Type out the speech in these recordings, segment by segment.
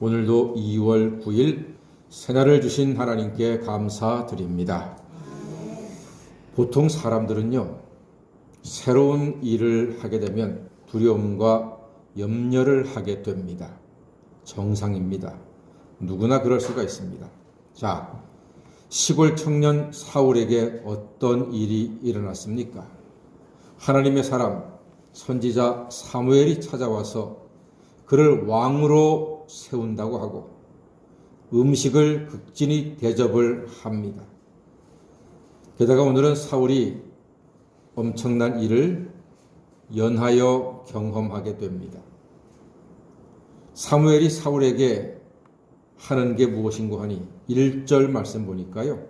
오늘도 2월 9일 새날을 주신 하나님께 감사드립니다. 보통 사람들은요, 새로운 일을 하게 되면 두려움과 염려를 하게 됩니다. 정상입니다. 누구나 그럴 수가 있습니다. 자, 시골 청년 사울에게 어떤 일이 일어났습니까? 하나님의 사람, 선지자 사무엘이 찾아와서 그를 왕으로 세운다고 하고 음식을 극진히 대접을 합니다. 게다가 오늘은 사울이 엄청난 일을 연하여 경험하게 됩니다. 사무엘이 사울에게 하는 게 무엇인고 하니 1절 말씀 보니까요,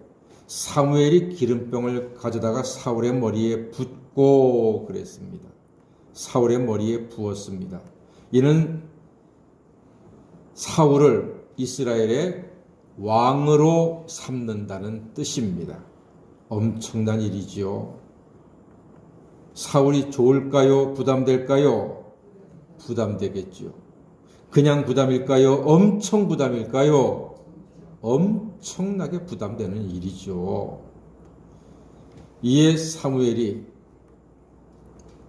사무엘이 기름병을 가져다가 사울의 머리에 붓고 그랬습니다. 사울의 머리에 부었습니다. 이는 사울을 이스라엘의 왕으로 삼는다는 뜻입니다. 엄청난 일이지요. 사울이 좋을까요? 부담될까요? 부담되겠지요. 그냥 부담일까요? 엄청 부담일까요? 엄청나게 부담되는 일이죠. 이에 사무엘이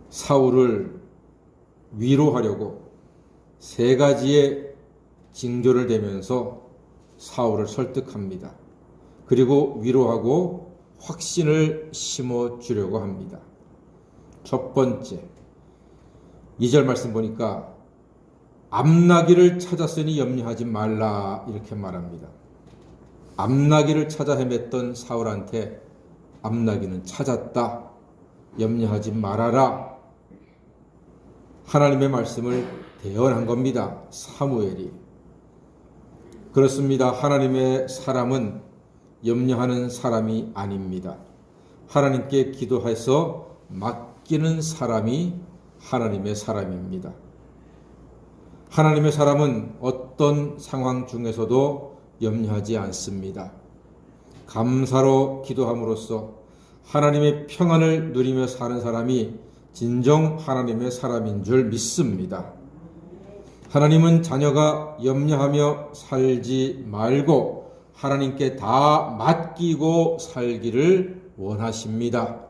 사울을 위로하려고 세 가지의 징조를 대면서 사울을 설득합니다. 그리고 위로하고 확신을 심어주려고 합니다. 첫 번째, 2절 말씀 보니까 암나기를 찾았으니 염려하지 말라 이렇게 말합니다. 암나기를 찾아 헤맸던 사울한테 암나기는 찾았다. 염려하지 말아라. 하나님의 말씀을 대언한 겁니다. 사무엘이. 그렇습니다. 하나님의 사람은 염려하는 사람이 아닙니다. 하나님께 기도해서 맡기는 사람이 하나님의 사람입니다. 하나님의 사람은 어떤 상황 중에서도 염려하지 않습니다. 감사로 기도함으로써 하나님의 평안을 누리며 사는 사람이 진정 하나님의 사람인 줄 믿습니다. 하나님은 자녀가 염려하며 살지 말고 하나님께 다 맡기고 살기를 원하십니다.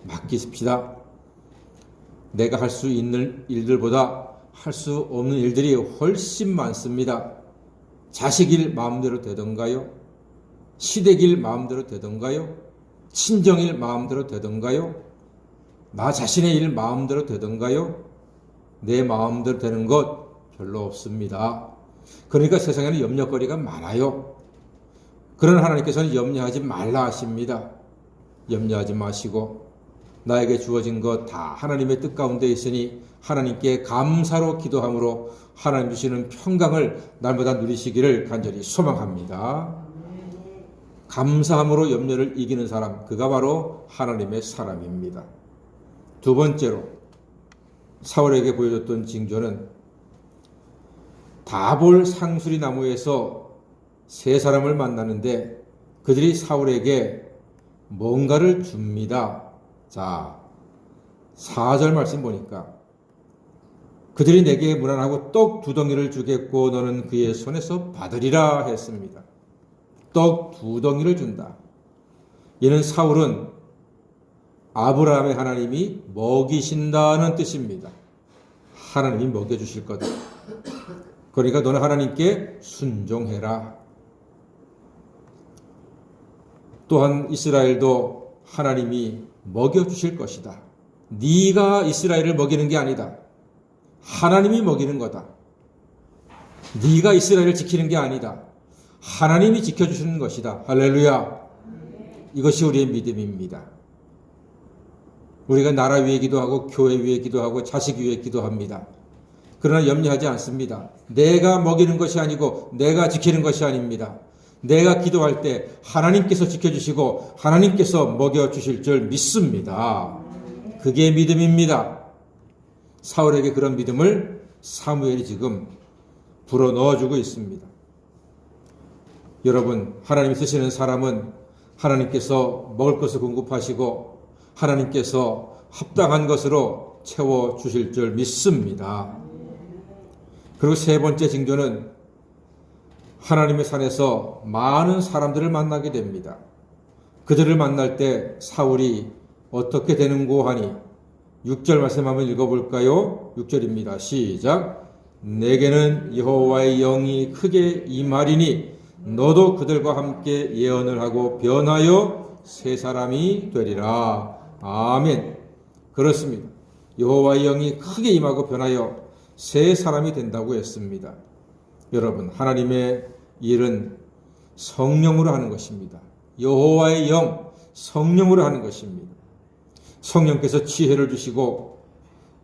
맡기십시다. 내가 할 수 있는 일들보다 할 수 없는 일들이 훨씬 많습니다. 자식일 마음대로 되던가요? 시댁일 마음대로 되던가요? 친정일 마음대로 되던가요? 나 자신의 일 마음대로 되던가요? 내 마음대로 되는 것 별로 없습니다. 그러니까 세상에는 염려거리가 많아요. 그러나 하나님께서는 염려하지 말라 하십니다. 염려하지 마시고 나에게 주어진 것 다 하나님의 뜻 가운데 있으니 하나님께 감사로 기도함으로 하나님 주시는 평강을 날마다 누리시기를 간절히 소망합니다. 감사함으로 염려를 이기는 사람, 그가 바로 하나님의 사람입니다. 두 번째로 사울에게 보여줬던 징조는 다볼 상수리 나무에서 세 사람을 만나는데 그들이 사울에게 뭔가를 줍니다. 자, 4절 말씀 보니까 그들이 내게 무난하고 떡 2덩이를 주겠고 너는 그의 손에서 받으리라 했습니다. 떡 2덩이를 준다. 이는 사울은 아브라함의 하나님이 먹이신다는 뜻입니다. 하나님이 먹여주실 거다. 그러니까 너는 하나님께 순종해라. 또한 이스라엘도 하나님이 먹여주실 것이다. 네가 이스라엘을 먹이는 게 아니다. 하나님이 먹이는 거다. 네가 이스라엘을 지키는 게 아니다. 하나님이 지켜주시는 것이다. 할렐루야. 이것이 우리의 믿음입니다. 우리가 나라 위에 기도하고 교회 위에 기도하고 자식 위에 기도합니다. 그러나 염려하지 않습니다. 내가 먹이는 것이 아니고 내가 지키는 것이 아닙니다. 내가 기도할 때 하나님께서 지켜주시고 하나님께서 먹여주실 줄 믿습니다. 그게 믿음입니다. 사울에게 그런 믿음을 사무엘이 지금 불어넣어주고 있습니다. 여러분, 하나님이 쓰시는 사람은 하나님께서 먹을 것을 공급하시고 하나님께서 합당한 것으로 채워주실 줄 믿습니다. 그리고 세 번째 징조는 하나님의 산에서 많은 사람들을 만나게 됩니다. 그들을 만날 때 사울이 어떻게 되는고 하니 6절 말씀 한번 읽어볼까요? 6절입니다. 시작. 내게는 여호와의 영이 크게 임하리니 너도 그들과 함께 예언을 하고 변하여 새 사람이 되리라. 아멘. 그렇습니다. 여호와의 영이 크게 임하고 변하여 새 사람이 된다고 했습니다. 여러분, 하나님의 일은 성령으로 하는 것입니다. 여호와의 영, 성령으로 하는 것입니다. 성령께서 지혜를 주시고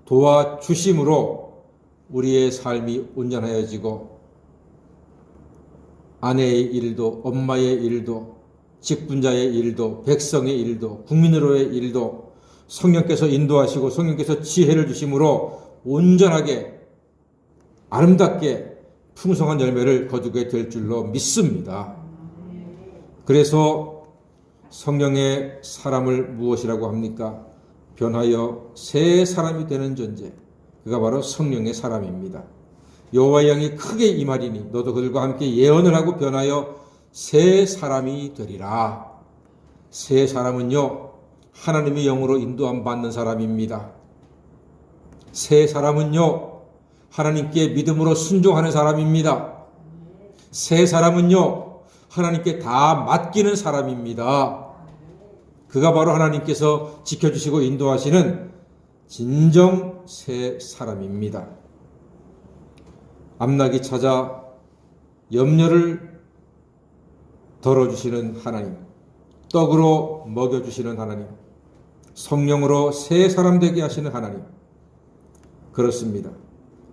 도와주심으로 우리의 삶이 온전하여지고 아내의 일도, 엄마의 일도, 직분자의 일도, 백성의 일도, 국민으로의 일도 성령께서 인도하시고 성령께서 지혜를 주심으로 온전하게 아름답게 풍성한 열매를 거두게 될 줄로 믿습니다. 그래서 성령의 사람을 무엇이라고 합니까? 변하여 새 사람이 되는 존재. 그가 바로 성령의 사람입니다. 여호와의 영이 크게 임하리니 너도 그들과 함께 예언을 하고 변하여 새 사람이 되리라. 새 사람은요, 하나님의 영으로 인도함 받는 사람입니다. 새 사람은요, 하나님께 믿음으로 순종하는 사람입니다. 새 사람은요, 하나님께 다 맡기는 사람입니다. 그가 바로 하나님께서 지켜주시고 인도하시는 진정 새 사람입니다. 암나기 찾아 염려를 덜어주시는 하나님, 떡으로 먹여주시는 하나님, 성령으로 새 사람 되게 하시는 하나님. 그렇습니다.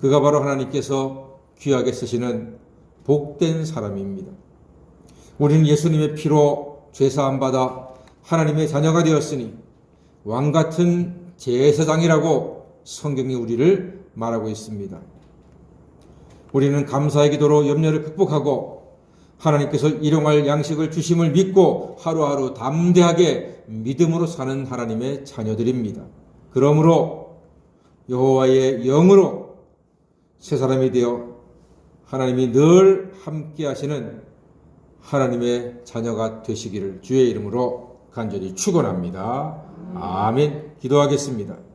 그가 바로 하나님께서 귀하게 쓰시는 복된 사람입니다. 우리는 예수님의 피로 죄사함 받아 하나님의 자녀가 되었으니 왕같은 제사장이라고 성경이 우리를 말하고 있습니다. 우리는 감사의 기도로 염려를 극복하고 하나님께서 일용할 양식을 주심을 믿고 하루하루 담대하게 믿음으로 사는 하나님의 자녀들입니다. 그러므로 여호와의 영으로 새 사람이 되어 하나님이 늘 함께 하시는 하나님의 자녀가 되시기를 주의 이름으로 간절히 축원합니다. 아멘. 기도하겠습니다.